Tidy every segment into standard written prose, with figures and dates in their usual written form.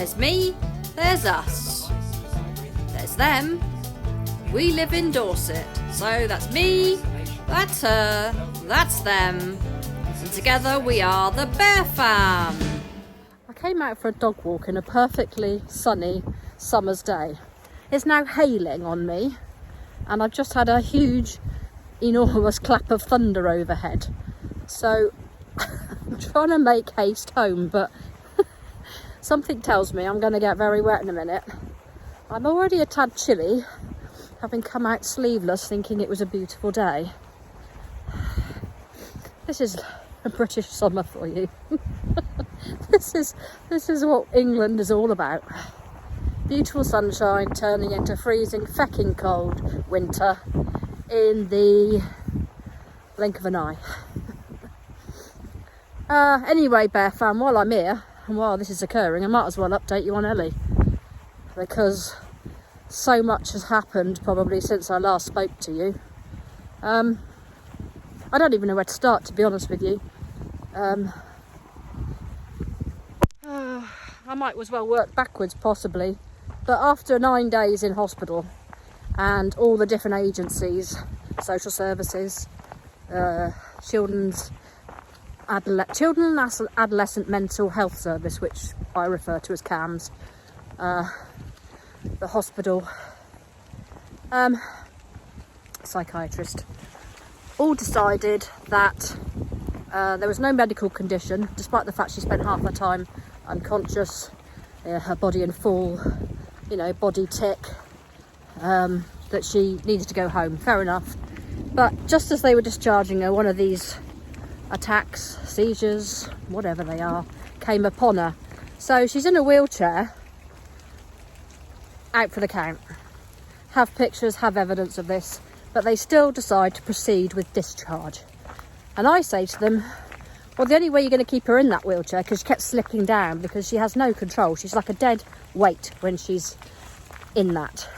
There's me, there's us. There's them. We live in Dorset. So that's me, that's her, that's them. And together we are the Bear Fam. I came out for a dog walk in a perfectly sunny summer's day. It's now hailing on me, and I've just had a huge, enormous clap of thunder overhead. So I'm trying to make haste home, but something tells me I'm going to get very wet in a minute. I'm already a tad chilly, having come out sleeveless thinking it was a beautiful day. This is a British summer for you. This is what England is all about. Beautiful sunshine turning into freezing, fecking cold winter in the blink of an eye. Anyway, Bear Fam, while I'm here and while this is occurring, I might as well update you on Ellie, because so much has happened probably since I last spoke to you. I don't even know where to start, to be honest with you. I might as well work backwards possibly, but after 9 days in hospital and all the different agencies, social services, children's adolescent mental health service, which I refer to as CAMS, the hospital, psychiatrist, all decided that there was no medical condition, despite the fact she spent half her time unconscious, her body in full, body tic, that she needed to go home. Fair enough. But just as they were discharging her, one of these attacks, seizures, whatever they are, came upon her. So she's in a wheelchair, out for the count. Have pictures, have evidence of this, but they still decide to proceed with discharge. And I say to them, well, the only way you're going to keep her in that wheelchair, because she kept slipping down because she has no control. She's like a dead weight when she's in that.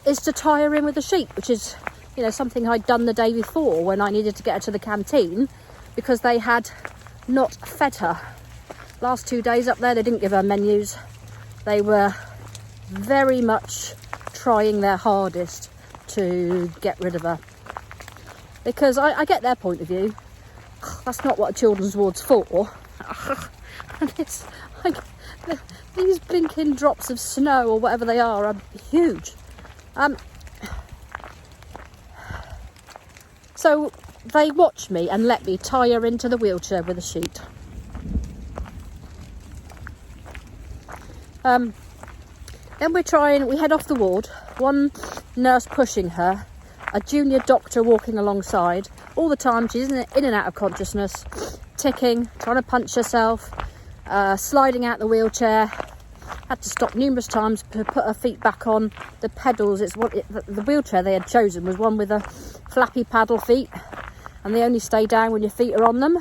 Is to tie her in with a sheet, which is, something I'd done the day before when I needed to get her to the canteen because they had not fed her. Last 2 days up there, they didn't give her menus. They were very much trying their hardest to get rid of her. Because I get their point of view. That's not what a children's ward's for. And these blinking drops of snow or whatever they are huge. So they watched me and let me tie her into the wheelchair with a sheet. Then we head off the ward, one nurse pushing her, a junior doctor walking alongside. All the time she's in and out of consciousness, ticking, trying to punch herself, sliding out the wheelchair. Had to stop numerous times to put her feet back on the pedals. The wheelchair they had chosen was one with a flappy paddle feet, and they only stay down when your feet are on them.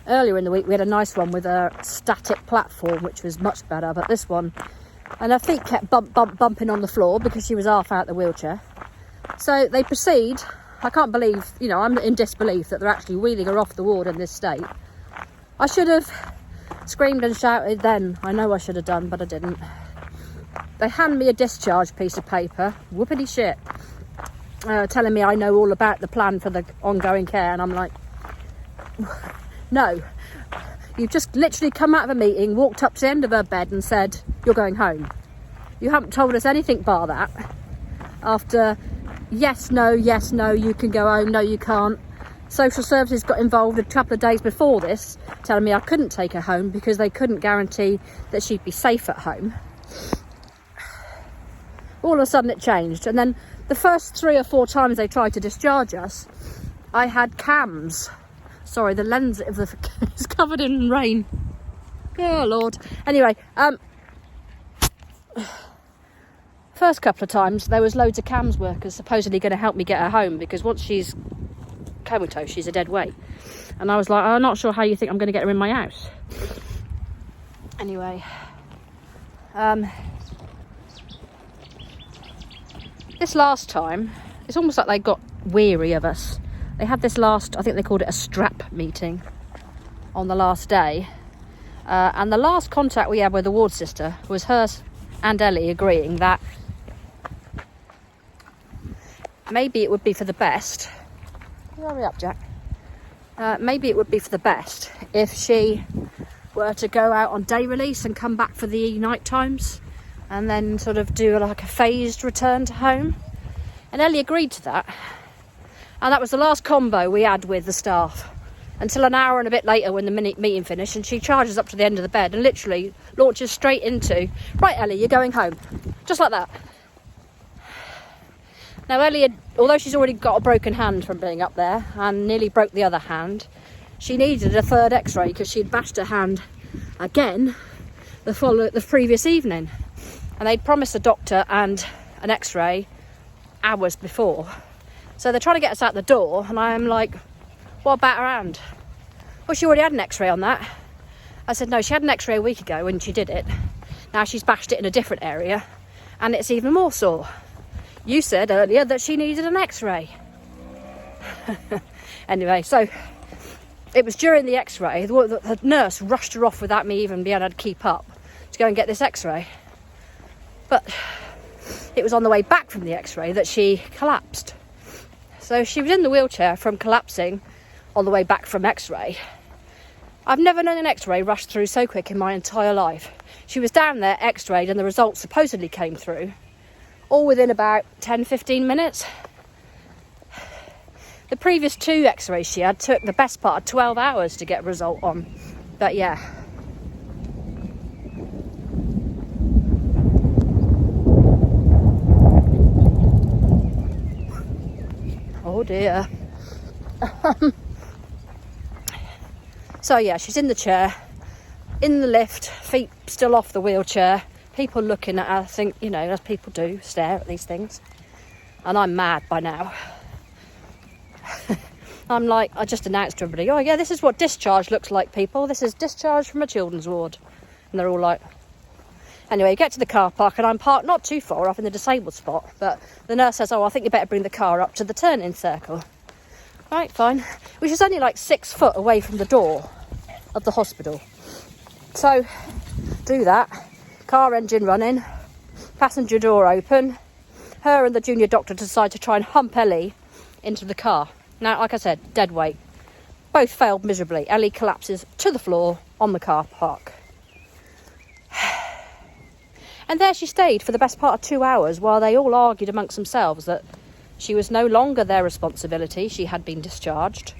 Earlier in the week we had a nice one with a static platform, which was much better, but this one, and her feet kept bumping on the floor because she was half out the wheelchair. So they proceed. I can't believe, I'm in disbelief that they're actually wheeling her off the ward in this state. I should have screamed and shouted then. I know I should have done, but I didn't. They hand me a discharge piece of paper, whoopity shit, telling me I know all about the plan for the ongoing care, and I'm like, no, you've just literally come out of a meeting, walked up to the end of her bed and said you're going home. You haven't told us anything bar that. After yes, no, you can go home, no you can't. Social services got involved a couple of days before this, telling me I couldn't take her home because they couldn't guarantee that she'd be safe at home. All of a sudden it changed, and then the first 3 or 4 times they tried to discharge us, I had cams. Sorry, the lens of the is covered in rain. Oh Lord. Anyway, first couple of times there was loads of CAMS workers supposedly going to help me get her home, because once she's comatose she's a dead weight, and I was like, I'm not sure how you think I'm going to get her in my house. Anyway, this last time it's almost like they got weary of us. They had this last, I think they called it a strap meeting on the last day, And the last contact we had with the ward sister was her and Ellie agreeing that maybe it would be for the best. Hurry up, Jack. Maybe it would be for the best if she were to go out on day release and come back for the night times and then sort of do like a phased return to home. And Ellie agreed to that. And that was the last combo we had with the staff until an hour and a bit later when the meeting finished, and she charges up to the end of the bed and literally launches straight into, right, Ellie, you're going home. Just like that. Now, Ellie, although she's already got a broken hand from being up there and nearly broke the other hand, she needed a third x-ray because she'd bashed her hand again the previous evening. And they'd promised the doctor and an x-ray hours before. So they're trying to get us out the door, and I'm like, what about her hand? Well, she already had an x-ray on that. I said, no, she had an x-ray a week ago when she did it. Now she's bashed it in a different area, and it's even more sore. You said earlier that she needed an x-ray. Anyway, so it was during the x-ray, the nurse rushed her off without me even being able to keep up to go and get this x-ray. But it was on the way back from the x-ray that she collapsed. So she was in the wheelchair from collapsing on the way back from x-ray. I've never known an x-ray rush through so quick in my entire life. She was down there, x-rayed, and the results supposedly came through all within about 10-15 minutes. The previous 2 x-rays she had took the best part of 12 hours to get a result on. But yeah. Oh dear. So yeah, she's in the chair, in the lift, feet still off the wheelchair. People looking at her, I think, you know, as people do, stare at these things. And I'm mad by now. I'm like, I just announced to everybody, oh yeah, this is what discharge looks like, people. This is discharge from a children's ward. And they're all like... Anyway, you get to the car park, and I'm parked not too far off in the disabled spot, but the nurse says, oh, I think you better bring the car up to the turn-in circle. Right, fine. Which is only like 6 foot away from the door of the hospital. So, do that. Car engine running, passenger door open. Her and the junior doctor decide to try and hump Ellie into the car. Now, like I said, dead weight. Both failed miserably. Ellie collapses to the floor on the car park. And there she stayed for the best part of 2 hours while they all argued amongst themselves that she was no longer their responsibility. She had been discharged.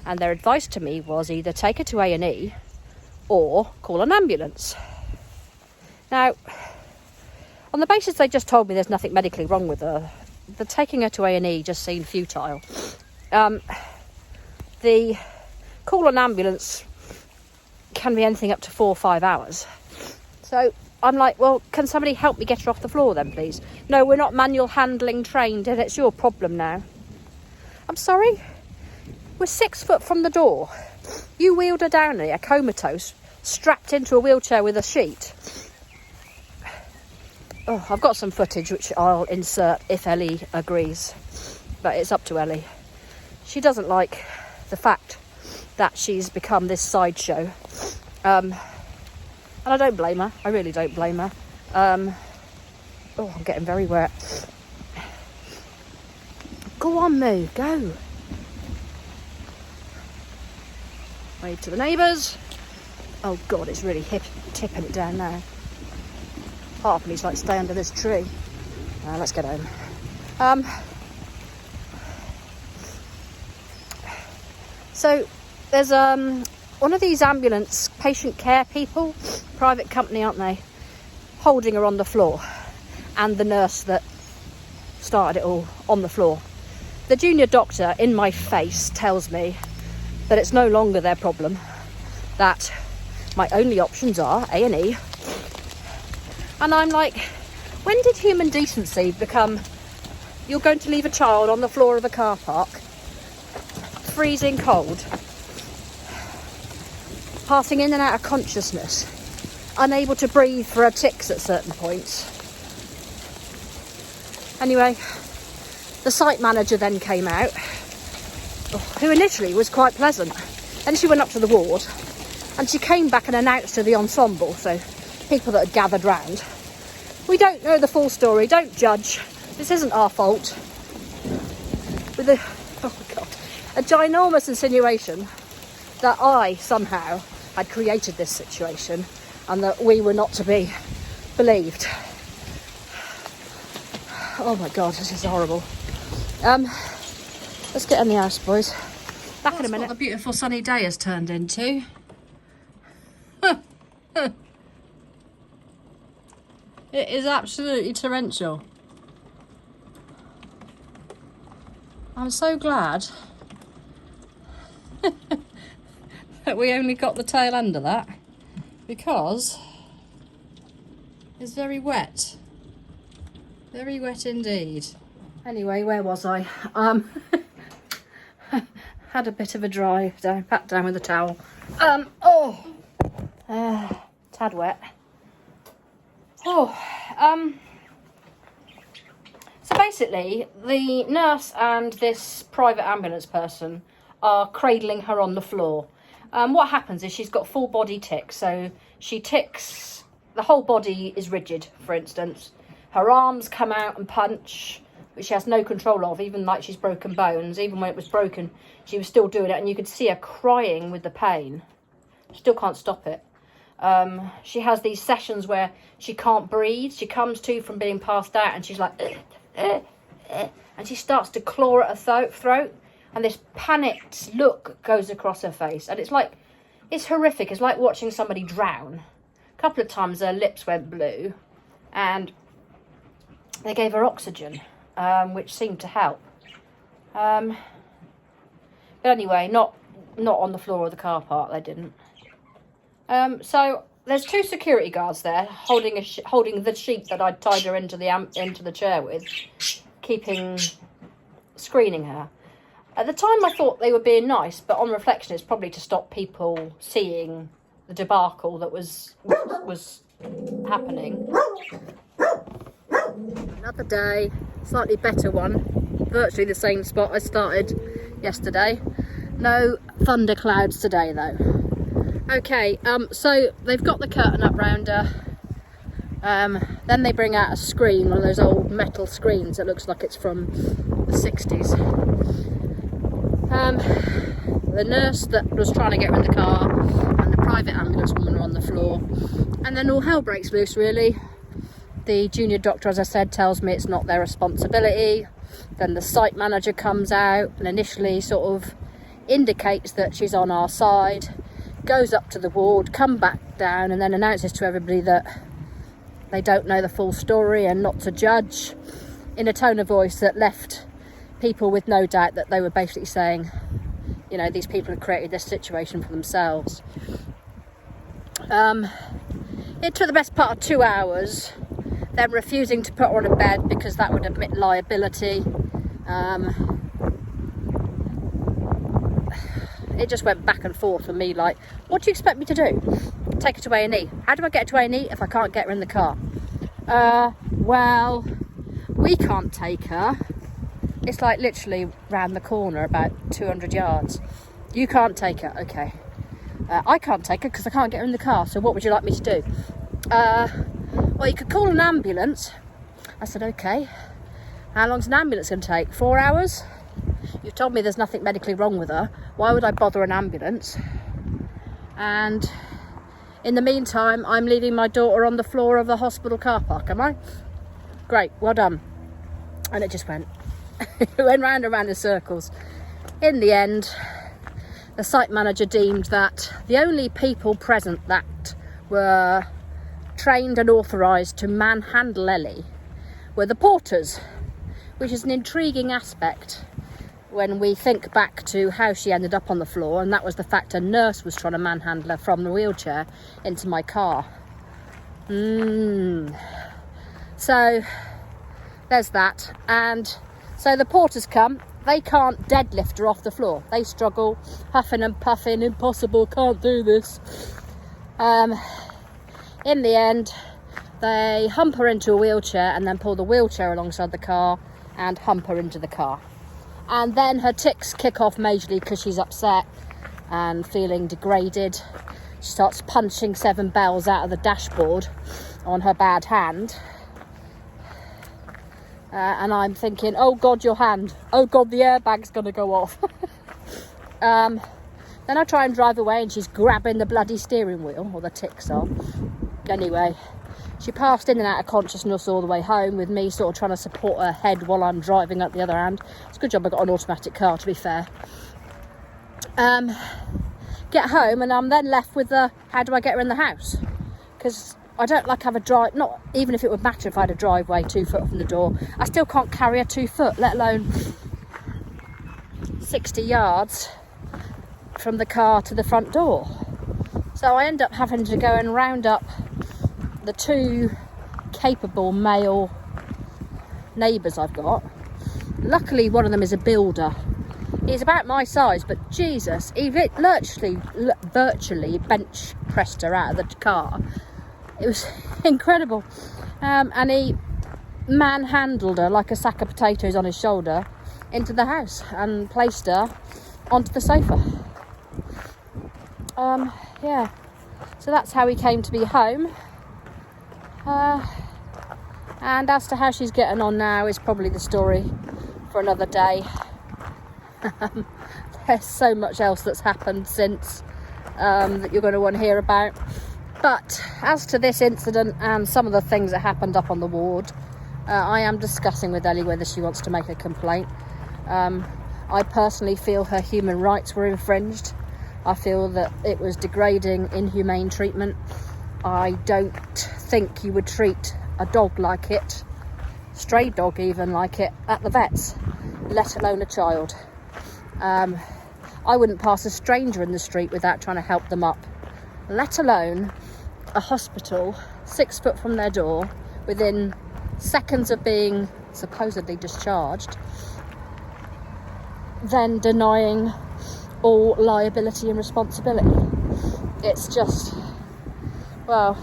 And their advice to me was either take her to A&E or call an ambulance. Now, on the basis they just told me there's nothing medically wrong with her, the taking her to A&E just seemed futile. The call an ambulance can be anything up to 4 or 5 hours. So I'm like, well, can somebody help me get her off the floor then, please? No, we're not manual handling trained, and it's your problem now. I'm sorry? We're 6 foot from the door. You wheeled her down here, comatose, strapped into a wheelchair with a sheet. Oh, I've got some footage which I'll insert if Ellie agrees. But it's up to Ellie. She doesn't like the fact that she's become this sideshow. And I don't blame her. I really don't blame her. Oh, I'm getting very wet. Go on, Moo, go. Wave to the neighbours. Oh, God, it's really tipping it down now. Half of me's like, stay under this tree. Let's get home. So, there's one of these ambulance patient care people, private company, aren't they, holding her on the floor, and the nurse that started it all on the floor. The junior doctor in my face tells me that it's no longer their problem, that my only options are A&E. And I'm like, when did human decency become, you're going to leave a child on the floor of a car park, freezing cold, passing in and out of consciousness, unable to breathe for her tics at certain points. Anyway, the site manager then came out, who initially was quite pleasant. Then she went up to the ward And she came back and announced to the ensemble, so people that had gathered round, we don't know the full story, don't judge, this isn't our fault. With a, oh my God, a ginormous insinuation that I somehow had created this situation and that we were not to be believed. Oh my God, this is horrible. Let's get in the house, boys. Back in a minute. What the beautiful sunny day has turned into. It is absolutely torrential. I'm so glad that we only got the tail end of that, because it's very wet. Very wet indeed. Anyway, where was I? Had a bit of a drive down, pat down with a towel. Tad wet. So basically, the nurse and this private ambulance person are cradling her on the floor. What happens is she's got full body tics, so she tics, the whole body is rigid, for instance. Her arms come out and punch, which she has no control of, even like she's broken bones. Even when it was broken, she was still doing it, and you could see her crying with the pain. Still can't stop it. She has these sessions where she can't breathe. She comes to from being passed out and she's like, and she starts to claw at her throat, and this panicked look goes across her face, and it's like, it's horrific. It's like watching somebody drown. A couple of times her lips went blue, and they gave her oxygen, which seemed to help. But anyway, not on the floor of the car park, they didn't. So there's two security guards there holding the sheet that I'd tied her into the chair with, screening her. At the time I thought they were being nice, but on reflection it's probably to stop people seeing the debacle that was happening. Another day, slightly better one, virtually the same spot I started yesterday. No thunderclouds today though. Okay, so they've got the curtain up round her. Then they bring out a screen, one of those old metal screens that looks like it's from the 60s. The nurse that was trying to get her in the car and the private ambulance woman are on the floor. And then all hell breaks loose, really. The junior doctor, as I said, tells me it's not their responsibility. Then the site manager comes out and initially sort of indicates that she's on our side, goes up to the ward, come back down, and then announces to everybody that they don't know the full story and not to judge, in a tone of voice that left people with no doubt that they were basically saying, you know, these people have created this situation for themselves. It took the best part of 2 hours, them refusing to put her on a bed because that would admit liability. It just went back and forth for me, like, what do you expect me to do? Take her to A&E. How do I get her to A&E if I can't get her in the car? Well, we can't take her. It's like literally round the corner, about 200 yards. You can't take her, okay. I can't take her because I can't get her in the car, so what would you like me to do? Well, you could call an ambulance. I said, okay. How long's an ambulance going to take? 4 hours? You've told me there's nothing medically wrong with her. Why would I bother an ambulance? And in the meantime, I'm leaving my daughter on the floor of the hospital car park, am I? Great, well done. And it just went. It went round and round in circles. In the end, the site manager deemed that the only people present that were trained and authorised to manhandle Ellie were the porters, which is an intriguing aspect when we think back to how she ended up on the floor, and that was the fact a nurse was trying to manhandle her from the wheelchair into my car. So there's that. And so the porters come, they can't deadlift her off the floor. They struggle, huffing and puffing, impossible, can't do this. In the end, they hump her into a wheelchair and then pull the wheelchair alongside the car and hump her into the car. And then her tics kick off majorly because she's upset and feeling degraded. She starts punching 7 bells out of the dashboard on her bad hand. And I'm thinking, oh God, your hand. Oh God, the airbag's going to go off. Then I try and drive away and she's grabbing the bloody steering wheel, or the ticks are. Anyway, she passed in and out of consciousness all the way home with me sort of trying to support her head while I'm driving at the other hand. It's a good job I got an automatic car, to be fair. Get home and I'm then left with the, how do I get her in the house? Because I don't like have a drive, not even if it would matter if I had a driveway 2 foot from the door, I still can't carry her 2 foot, let alone 60 yards from the car to the front door. So I end up having to go and round up the 2 capable male neighbours I've got. Luckily one of them is a builder. He's about my size, but Jesus, he virtually bench pressed her out of the car. It was incredible. And he manhandled her like a sack of potatoes on his shoulder into the house and placed her onto the sofa. Yeah, so that's how he came to be home. And as to how she's getting on now is probably the story for another day. There's so much else that's happened since that you're going to want to hear about. But as to this incident and some of the things that happened up on the ward, I am discussing with Ellie whether she wants to make a complaint. I personally feel her human rights were infringed. I feel that it was degrading, inhumane treatment. I don't think you would treat a dog like it, stray dog even like it, at the vets, let alone a child. I wouldn't pass a stranger in the street without trying to help them up, let alone a hospital 6 foot from their door, within seconds of being supposedly discharged, then denying all liability and responsibility. It's just, well,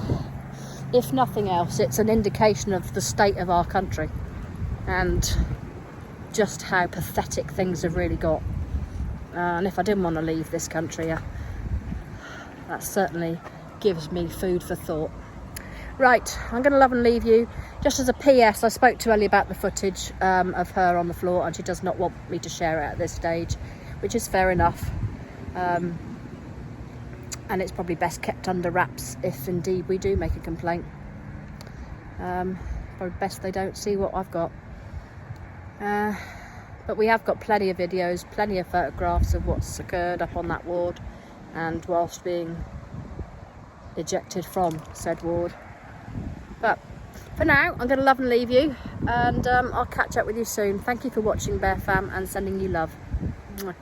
if nothing else, it's an indication of the state of our country and just how pathetic things have really got. And if I didn't want to leave this country, that certainly gives me food for thought. Right, I'm going to love and leave you. Just as a PS, I spoke to Ellie about the footage of her on the floor, and she does not want me to share it at this stage, which is fair enough. And it's probably best kept under wraps if indeed we do make a complaint. Probably best they don't see what I've got. But we have got plenty of videos, plenty of photographs of what's occurred up on that ward and whilst being ejected from said ward. But for now, I'm going to love and leave you, and I'll catch up with you soon. Thank you for watching, Bear Fam, and sending you love. Mwah.